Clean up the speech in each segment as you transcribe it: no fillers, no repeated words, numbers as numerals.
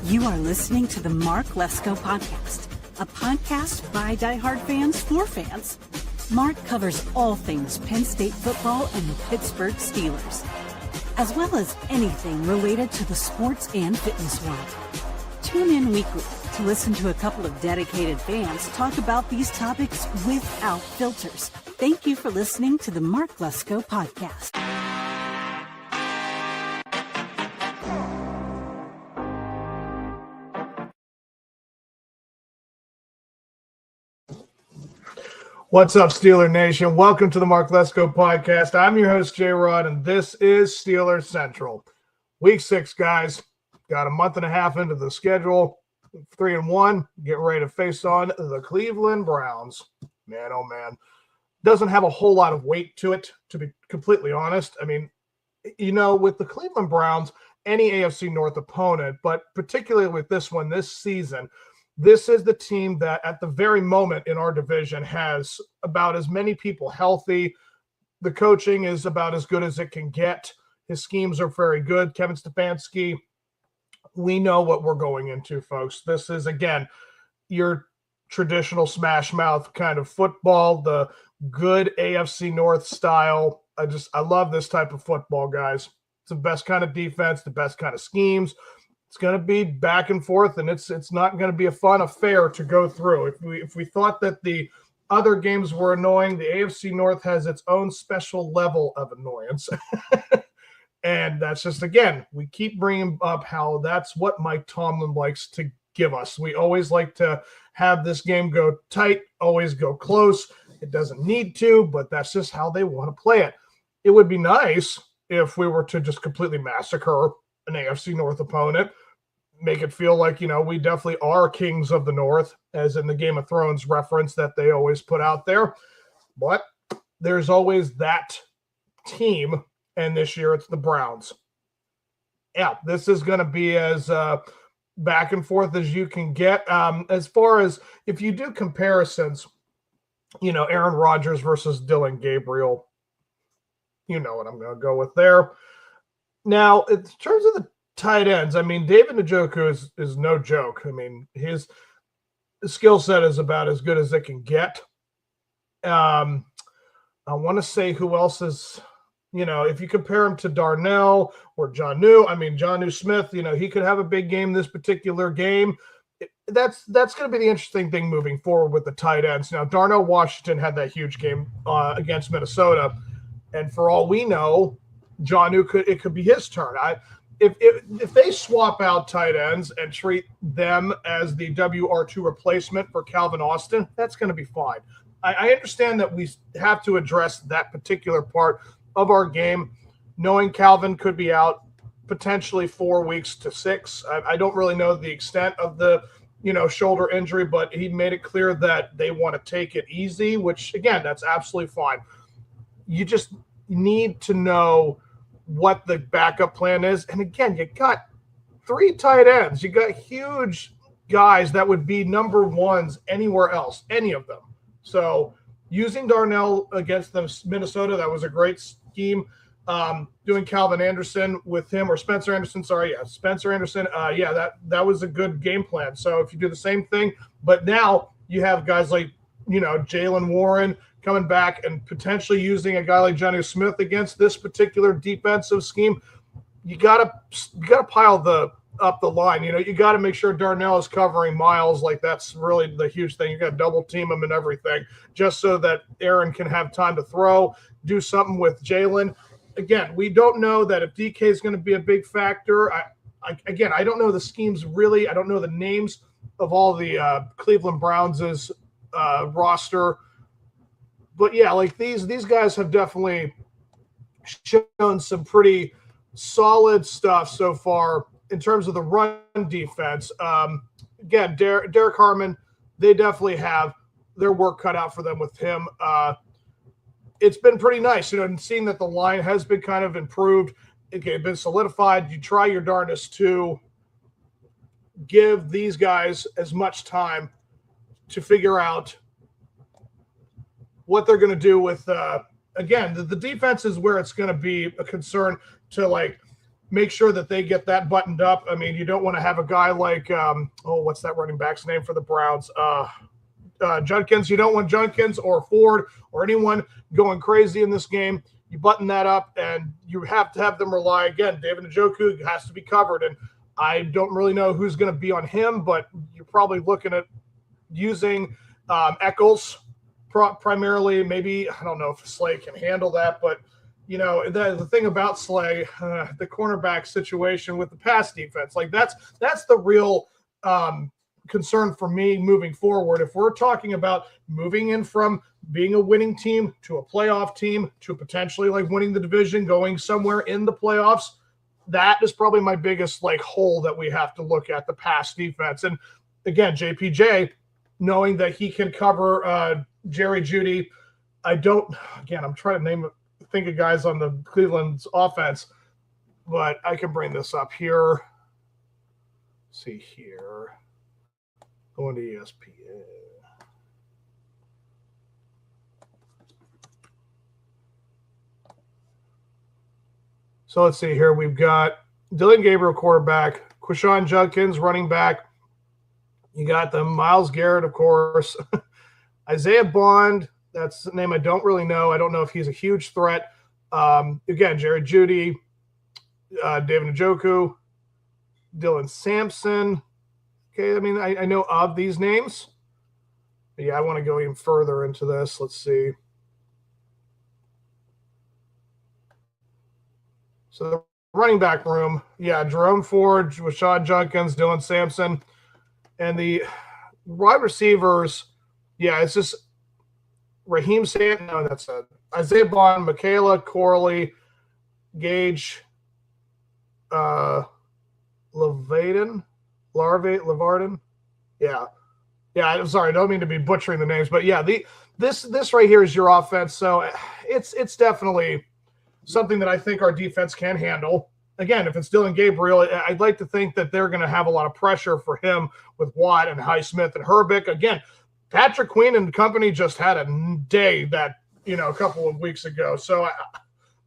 You are listening to the Mark Lesko Podcast, a podcast by diehard fans for fans. Mark covers all things Penn State football and the Pittsburgh Steelers, as well as anything related to the sports and fitness world. Tune in weekly to listen to a couple of dedicated fans talk about these topics without filters. Thank you for listening to the Mark Lesko Podcast. What's up, Steeler Nation? Welcome to the Mark Lesko Podcast. I'm your host, J-Rod, and this is Steelers Central. Week 6, guys. Got a month and a half into the schedule. 3-1. Getting ready to face on the Cleveland Browns. Man, oh man. Doesn't have a whole lot of weight to it, to be completely honest. I mean, you know, with the Cleveland Browns, any AFC North opponent, but particularly with this one this season, this is the team that at the very moment in our division has about as many people healthy. The coaching is about as good as it can get. His schemes are very good. Kevin Stefanski, we know what we're going into, folks. This is, again, your traditional smash mouth kind of football, the good AFC North style. I love this type of football, guys. It's the best kind of defense, the best kind of schemes. It's going to be back and forth, and it's not going to be a fun affair to go through. If we thought that the other games were annoying, the AFC North has its own special level of annoyance. And that's just, again, we keep bringing up how that's what Mike Tomlin likes to give us. We always like to have this game go tight, always go close. It doesn't need to, but that's just how they want to play it. It would be nice if we were to just completely massacre an AFC North opponent, make it feel like, you know, we definitely are kings of the North, as in the Game of Thrones reference that they always put out there. But there's always that team, and this year it's the Browns. Yeah, this is going to be as back and forth as you can get. As far as if you do comparisons, you know, Aaron Rodgers versus Dylan Gabriel, you know what I'm going to go with there. Now, in terms of the tight ends, I mean, David Njoku is no joke. I mean, his skill set is about as good as it can get. I want to say who else is, you know, if you compare him to Darnell or Jonnu Smith, you know, he could have a big game this particular game. That's going to be the interesting thing moving forward with the tight ends. Now, Darnell Washington had that huge game against Minnesota, and for all we know, Jonnu could be his turn. If they swap out tight ends and treat them as the WR2 replacement for Calvin Austin, that's going to be fine. I understand that we have to address that particular part of our game, knowing Calvin could be out potentially 4 weeks to 6. I don't really know the extent of the, you know, shoulder injury, but he made it clear that they want to take it easy, which, again, that's absolutely fine. You just need to know what the backup plan is. And again, you got 3 tight ends. You got huge guys that would be number ones anywhere else, any of them. So using Darnell against the Minnesota, that was a great scheme. Doing Calvin Anderson with him, or Spencer Anderson, Spencer Anderson. That was a good game plan. So if you do the same thing, but now you have guys like, you know, Jaylen Warren coming back and potentially using a guy like Jonnu Smith against this particular defensive scheme, you gotta pile up the line. You know, you got to make sure Darnell is covering Miles. Like, that's really the huge thing. You got to double team him and everything, just so that Aaron can have time to throw, do something with Jalen. Again, we don't know that if DK is going to be a big factor. I don't know the schemes really. I don't know the names of all the Cleveland Browns' roster. But yeah, like these guys have definitely shown some pretty solid stuff so far in terms of the run defense. Again, Derek Harmon, they definitely have their work cut out for them with him. It's been pretty nice, you know, and seeing that the line has been kind of improved, it's been solidified. You try your darndest to give these guys as much time to figure out what they're going to do with, again, the defense is where it's going to be a concern to, like, make sure that they get that buttoned up. I mean, you don't want to have a guy like, what's that running back's name for the Browns? Judkins. You don't want Judkins or Ford or anyone going crazy in this game. You button that up, and you have to have them rely, again, David Njoku has to be covered, and I don't really know who's going to be on him, but you're probably looking at using Eccles primarily. Maybe, I don't know if Slay can handle that, but the thing about Slay, the cornerback situation with the pass defense, like that's the real concern for me moving forward. If we're talking about moving in from being a winning team to a playoff team to potentially like winning the division, going somewhere in the playoffs, that is probably my biggest like hole that we have to look at, the pass defense. And again, JPJ, knowing that he can cover Jerry Jeudy, I'm trying to think of guys on the Cleveland's offense, but I can bring this up here. Let's see here. Going to ESPN. So let's see here. We've got Dylan Gabriel, quarterback, Quishon Judkins, running back. You got the Myles Garrett, of course. Isaiah Bond, that's a name I don't really know. I don't know if he's a huge threat. Again, Jerry Jeudy, David Njoku, Dylan Sampson. Okay, I mean, I know of these names. But yeah, I want to go even further into this. Let's see. So the running back room, yeah, Jerome Ford, Rashad Judkins, Dylan Sampson. And the wide receivers, yeah, it's just Raheem Sand. No, that's Isaiah Bond, Michaela Corley, Gage, Levarden. Yeah. I'm sorry. I don't mean to be butchering the names, but yeah, this right here is your offense. So it's definitely something that I think our defense can handle. Again, if it's Dylan Gabriel, I'd like to think that they're going to have a lot of pressure for him with Watt and Highsmith and Herbick. Again, Patrick Queen and company just had a day that, a couple of weeks ago. So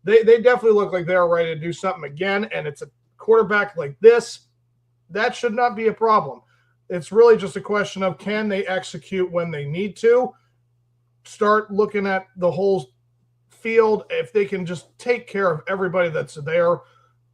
they definitely look like they're ready to do something again. And it's a quarterback like this. That should not be a problem. It's really just a question of, can they execute when they need to? Start looking at the whole field. If they can just take care of everybody that's there,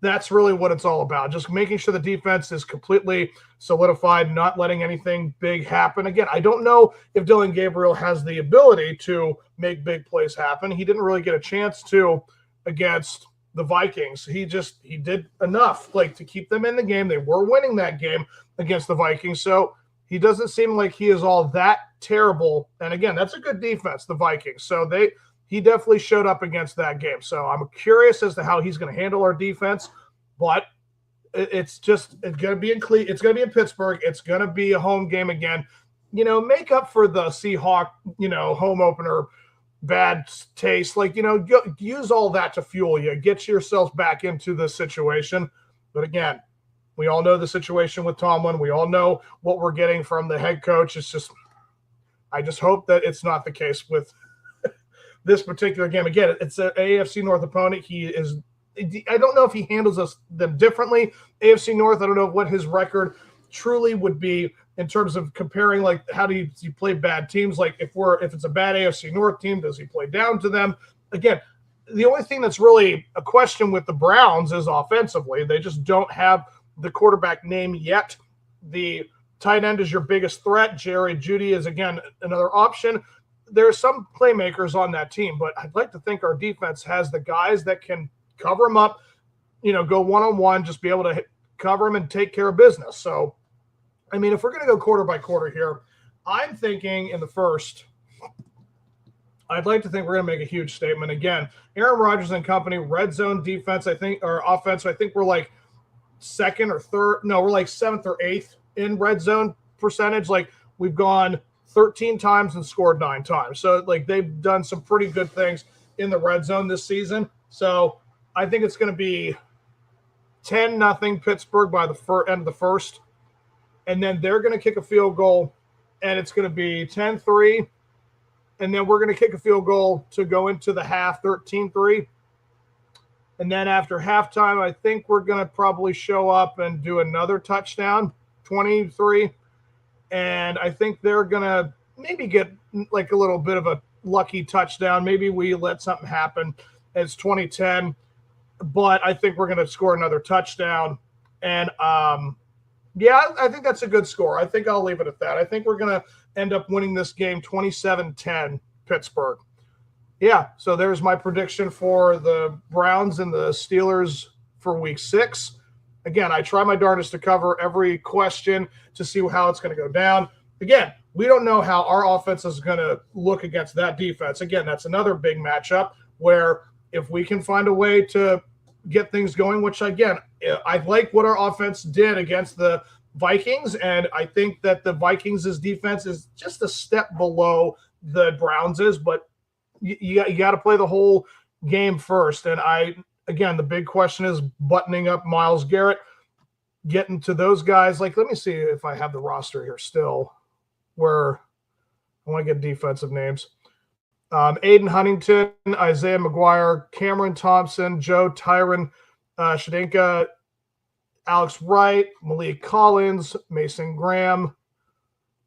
that's really what it's all about. Just making sure the defense is completely solidified, not letting anything big happen. Again, I don't know if Dylan Gabriel has the ability to make big plays happen. He didn't really get a chance to against the Vikings. He did enough to keep them in the game. They were winning that game against the Vikings. So he doesn't seem like he is all that terrible. And again, that's a good defense, the Vikings. So he definitely showed up against that game. So I'm curious as to how he's going to handle our defense, but it's going to be in Cleveland. It's going to be in Pittsburgh. It's going to be a home game again. Make up for the Seahawk, home opener bad taste. Use all that to fuel you. Get yourself back into this situation. But again, we all know the situation with Tomlin. We all know what we're getting from the head coach. I just hope that it's not the case with this particular game. Again, it's an AFC North opponent. I don't know if he handles them differently. AFC North, I don't know what his record truly would be in terms of comparing, how do you play bad teams? If it's a bad AFC North team, does he play down to them? Again, the only thing that's really a question with the Browns is offensively. They just don't have the quarterback name yet. The tight end is your biggest threat. Jerry Jeudy is, again, another option. There are some playmakers on that team, but I'd like to think our defense has the guys that can cover them up, go one-on-one, just be able to cover them and take care of business. So, I mean, if we're going to go quarter by quarter here, I'm thinking in the first, I'd like to think we're going to make a huge statement. Again, Aaron Rodgers and company, red zone defense, or offense, I think we're second or third. No, we're 7th or 8th in red zone percentage. We've gone 13 times and scored 9 times. So, they've done some pretty good things in the red zone this season. So, I think it's going to be 10-0 Pittsburgh by the end of the first. And then they're going to kick a field goal, and it's going to be 10-3. And then we're going to kick a field goal to go into the half, 13-3. And then after halftime, I think we're going to probably show up and do another touchdown, 23. And I think they're going to maybe get like a little bit of a lucky touchdown. Maybe we let something happen. It's 2010. But I think we're going to score another touchdown. And, yeah, I think that's a good score. I think I'll leave it at that. I think we're going to end up winning this game 27-10 Pittsburgh. Yeah, so there's my prediction for the Browns and the Steelers for week 6. Again, I try my darndest to cover every question to see how it's going to go down. Again, we don't know how our offense is going to look against that defense. Again, that's another big matchup where if we can find a way to get things going, which, again, I like what our offense did against the Vikings, and I think that the Vikings' defense is just a step below the Browns', but you got to play the whole game first. And again, the big question is buttoning up Myles Garrett, getting to those guys. Like, let me see if I have the roster here still where I want to get defensive names. Aiden Huntington, Isaiah McGuire, Cameron Thompson, Joe Tyron, Shadinka, Alex Wright, Malik Collins, Mason Graham,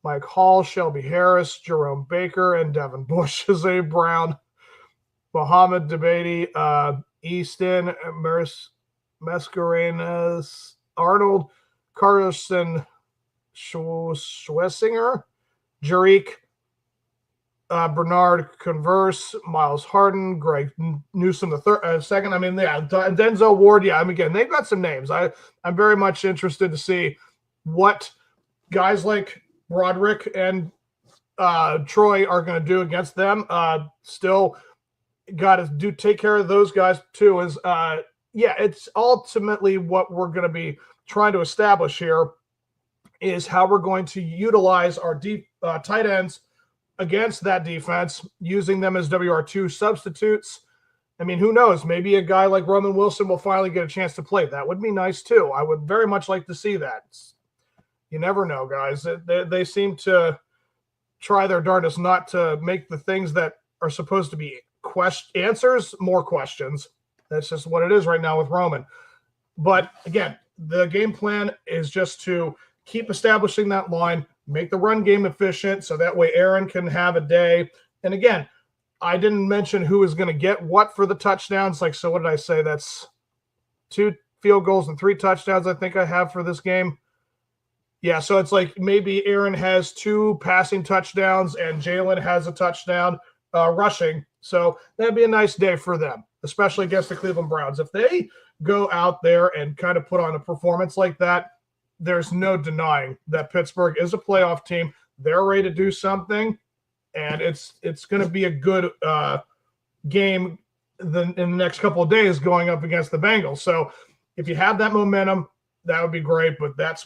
Mike Hall, Shelby Harris, Jerome Baker, and Devin Bush, Zay Brown, Mohamed Debaty, Easton, Mascarenas, Arnold, Carson Schwessinger, Jarick, Bernard Converse, Miles Harden, Greg Newsom the second. I mean, yeah, Denzel Ward. Yeah, I mean, again, they've got some names. I'm very much interested to see what guys like Broderick and Troy are going to do against them. Still got to take care of those guys too. It's ultimately what we're going to be trying to establish here is how we're going to utilize our deep tight ends against that defense, using them as WR2 substitutes. I mean, who knows? Maybe a guy like Roman Wilson will finally get a chance to play. That would be nice too. I would very much like to see that. You never know, guys. They seem to try their darndest not to make the things that are supposed to be answers more questions. That's just what it is right now with Roman. But again, the game plan is just to keep establishing that line, make the run game efficient so that way Aaron can have a day. And again, I didn't mention who is going to get what for the touchdowns. Like, so what did I say? That's 2 field goals and 3 touchdowns I think I have for this game. Yeah, so it's like maybe Aaron has 2 passing touchdowns and Jalen has a touchdown rushing. So that'd be a nice day for them, especially against the Cleveland Browns. If they go out there and kind of put on a performance like that, there's no denying that Pittsburgh is a playoff team. They're ready to do something, and it's going to be a good game in the next couple of days going up against the Bengals. So if you have that momentum, that would be great, but that's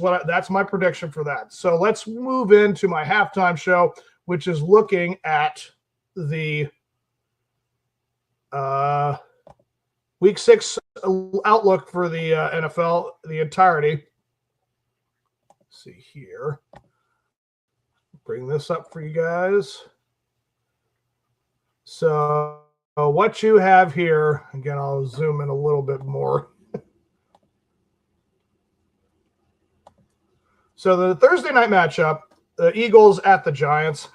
my prediction for that. So let's move into my halftime show, which is looking at the Week 6 outlook for the NFL, the entirety. Let's see here. Bring this up for you guys. So what you have here, again, I'll zoom in a little bit more. So the Thursday night matchup, the Eagles at the Giants.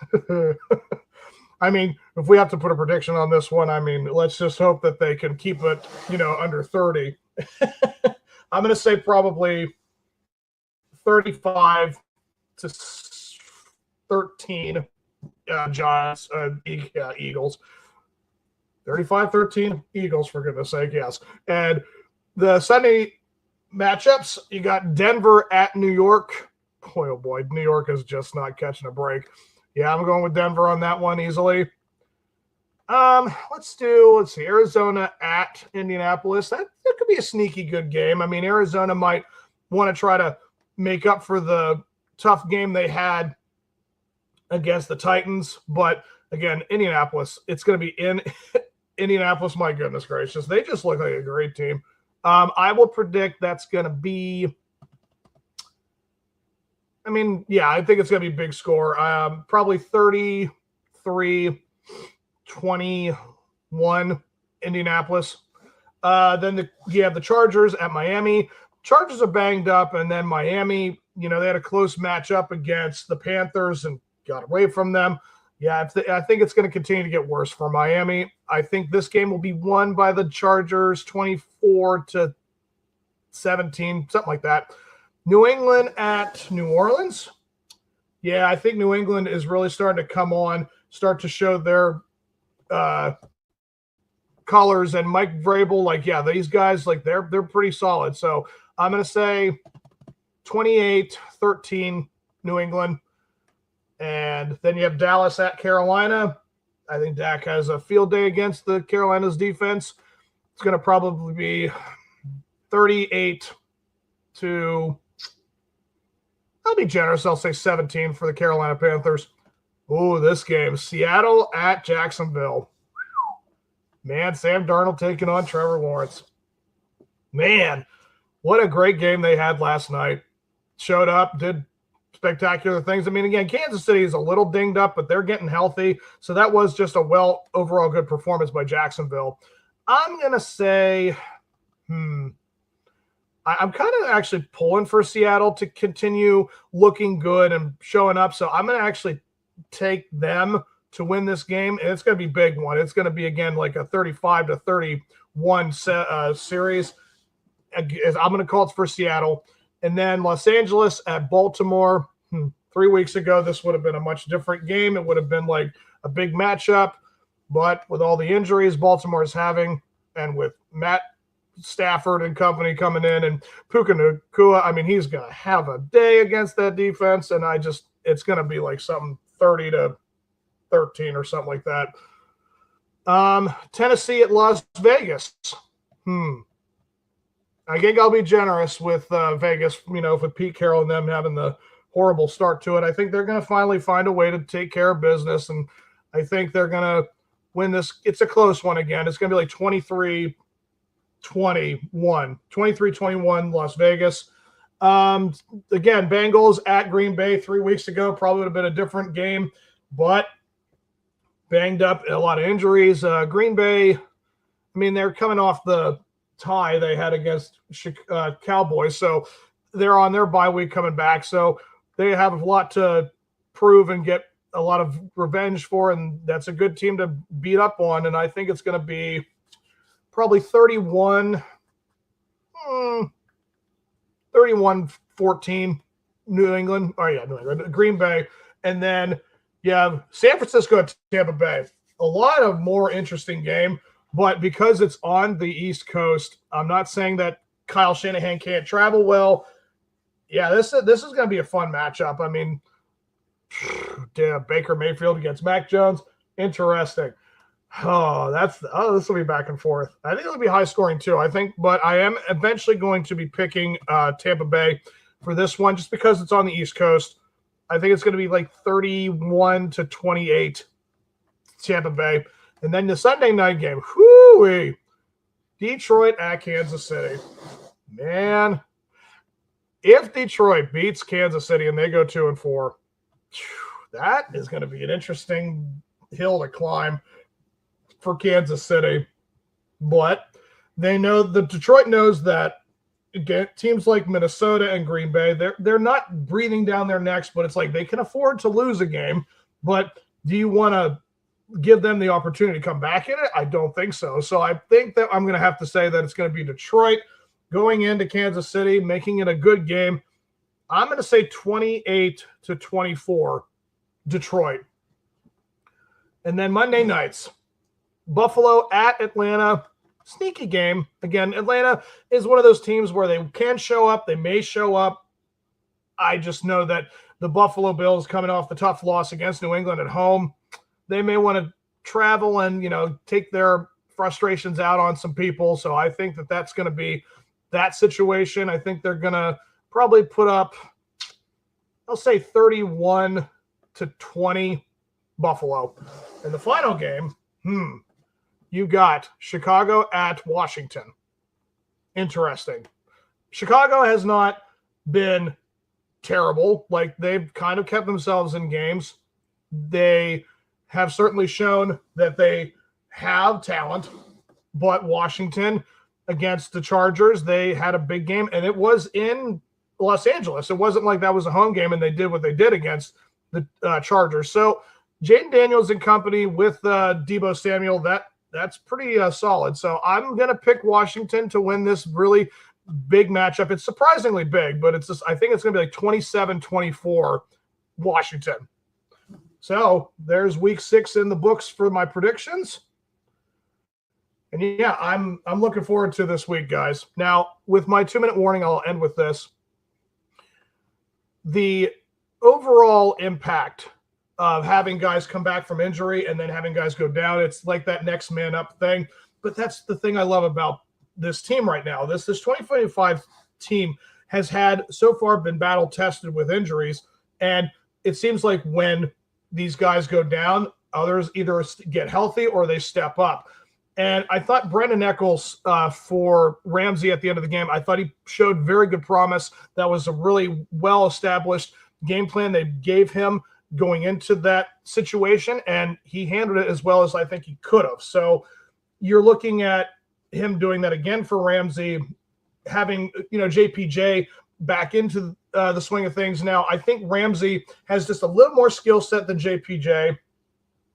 I mean, if we have to put a prediction on this one, I mean, let's just hope that they can keep it, under 30. I'm going to say probably 35-13 Giants, Eagles. 35-13 Eagles, for goodness sake, yes. And the Sunday matchups, you got Denver at New York. Boy, oh boy, New York is just not catching a break. Yeah, I'm going with Denver on that one easily. Let's see, Arizona at Indianapolis. That could be a sneaky good game. I mean, Arizona might want to try to make up for the tough game they had against the Titans. But again, Indianapolis, it's going to be in Indianapolis. My goodness gracious. They just look like a great team. I will predict that's going to be, I think it's going to be a big score. Probably 33-21 Indianapolis. Then you have the Chargers at Miami. Chargers are banged up, and then Miami, they had a close matchup against the Panthers and got away from them. Yeah, I think it's going to continue to get worse for Miami. I think this game will be won by the Chargers 24-17, something like that. New England at New Orleans. Yeah, I think New England is really starting to come on, start to show their colors. And Mike Vrabel, these guys, they're pretty solid. So I'm going to say 28-13 New England. And then you have Dallas at Carolina. I think Dak has a field day against the Carolina's defense. It's going to probably be 38 to, I'll be generous, I'll say 17 for the Carolina Panthers. Ooh, this game, Seattle at Jacksonville. Man, Sam Darnold taking on Trevor Lawrence. Man, what a great game they had last night. Showed up, did spectacular things. I mean, again, Kansas City is a little dinged up, but they're getting healthy. So that was just a overall good performance by Jacksonville. I'm going to say, I'm kind of actually pulling for Seattle to continue looking good and showing up. So I'm going to actually take them to win this game. And it's going to be a big one. It's going to be, again, like a 35-31 series. I'm going to call it for Seattle. And then Los Angeles at Baltimore. 3 weeks ago, this would have been a much different game. It would have been like a big matchup. But with all the injuries Baltimore is having, and with Matt Stafford and company coming in, and Puka Nacua, I mean, he's going to have a day against that defense. And it's going to be like something 30-13 or something like that. Tennessee at Las Vegas. I think I'll be generous with Vegas, with Pete Carroll and them having the horrible start to it. I think they're going to finally find a way to take care of business, and I think they're going to win this. It's a close one again. It's going to be like 23-21 Las Vegas. Again, Bengals at Green Bay 3 weeks ago probably would have been a different game, but banged up, a lot of injuries. Green Bay, I mean, they're coming off the tie they had against Cowboys, so they're on their bye week coming back, so they have a lot to prove and get a lot of revenge for, and that's a good team to beat up on. And I think it's going to be probably 31-14 New England. Green Bay. And then you have San Francisco at Tampa Bay. A lot of more interesting game. But because it's on the East Coast, I'm not saying that Kyle Shanahan can't travel well. Yeah, this is going to be a fun matchup. I mean, Baker Mayfield against Mac Jones. Interesting. This will be back and forth. I think it'll be high scoring too, but I am eventually going to be picking Tampa Bay for this one just because it's on the East Coast. I think it's going to be like 31-28 Tampa Bay. And then the Sunday night game, Detroit at Kansas City. Man, if Detroit beats Kansas City and they go 2-4, that is going to be an interesting hill to climb for Kansas City. But Detroit knows that, again, teams like Minnesota and Green Bay, they're not breathing down their necks, but it's like they can afford to lose a game. But do you want to give them the opportunity to come back in it? I don't think so. So I think that I'm going to have to say that it's going to be Detroit going into Kansas City, making it a good game. I'm going to say 28-24 Detroit. And then Monday nights, Buffalo at Atlanta. Sneaky game. Again, Atlanta is one of those teams where they can show up. They may show up. I just know that the Buffalo Bills coming off the tough loss against New England at home, they may want to travel and, take their frustrations out on some people. So I think that that's going to be that situation. I think they're going to probably put up, I'll say 31-20 Buffalo. In the final game, you got Chicago at Washington. Interesting. Chicago has not been terrible. Like, they've kind of kept themselves in games. They have certainly shown that they have talent, but Washington, against the Chargers. They had a big game, and it was in Los Angeles. It wasn't like that was a home game and they did what they did against the Chargers. So Jaden Daniels and company with Deebo Samuel, that's pretty solid. So I'm going to pick Washington to win this really big matchup. It's surprisingly big, but I think it's going to be like 27-24 Washington. So there's week 6 in the books for my predictions. And yeah, I'm looking forward to this week, guys. Now, with my 2-minute warning, I'll end with this. The overall impact of having guys come back from injury and then having guys go down, it's like that next man up thing. But that's the thing I love about this team right now. This 2025 team has had so far been battle tested with injuries. And it seems like when these guys go down, others either get healthy or they step up. And I thought Brendan Eccles for Ramsey at the end of the game, I thought he showed very good promise. That was a really well-established game plan they gave him going into that situation, and he handled it as well as I think he could have. So you're looking at him doing that again for Ramsey, having JPJ back into the swing of things. Now, I think Ramsey has just a little more skill set than JPJ,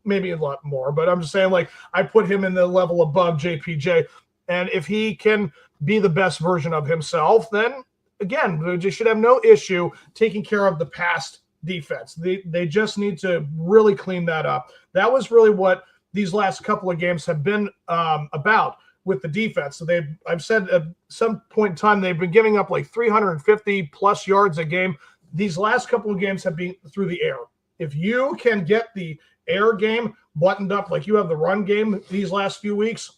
maybe a lot more, but I'm just saying, like, I put him in the level above JPJ. And if he can be the best version of himself, then again, they should have no issue taking care of the past defense. They just need to really clean that up. That was really what these last couple of games have been about with the defense. So I've said at some point in time, they've been giving up like 350 plus yards a game. These last couple of games have been through the air. If you can get the air game buttoned up like you have the run game these last few weeks,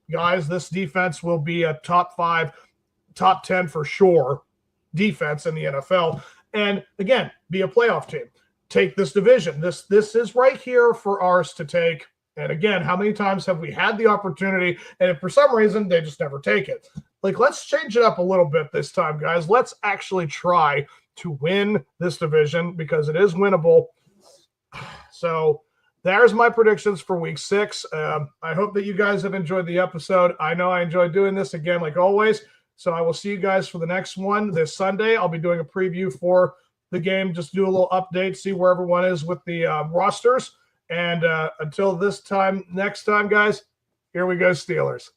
guys, this defense will be a top 5, top 10 for sure defense in the NFL. And again, be a playoff team. Take this division. This is right here for ours to take. And again, how many times have we had the opportunity, and if for some reason they just never take it? Like, let's change it up a little bit this time, guys. Let's actually try to win this division because it is winnable. So there's my predictions for week 6. I hope that you guys have enjoyed the episode. I know I enjoyed doing this again, like always. So I will see you guys for the next one this Sunday. I'll be doing a preview for the game, just do a little update, see where everyone is with the rosters. And until next time, guys, here we go, Steelers.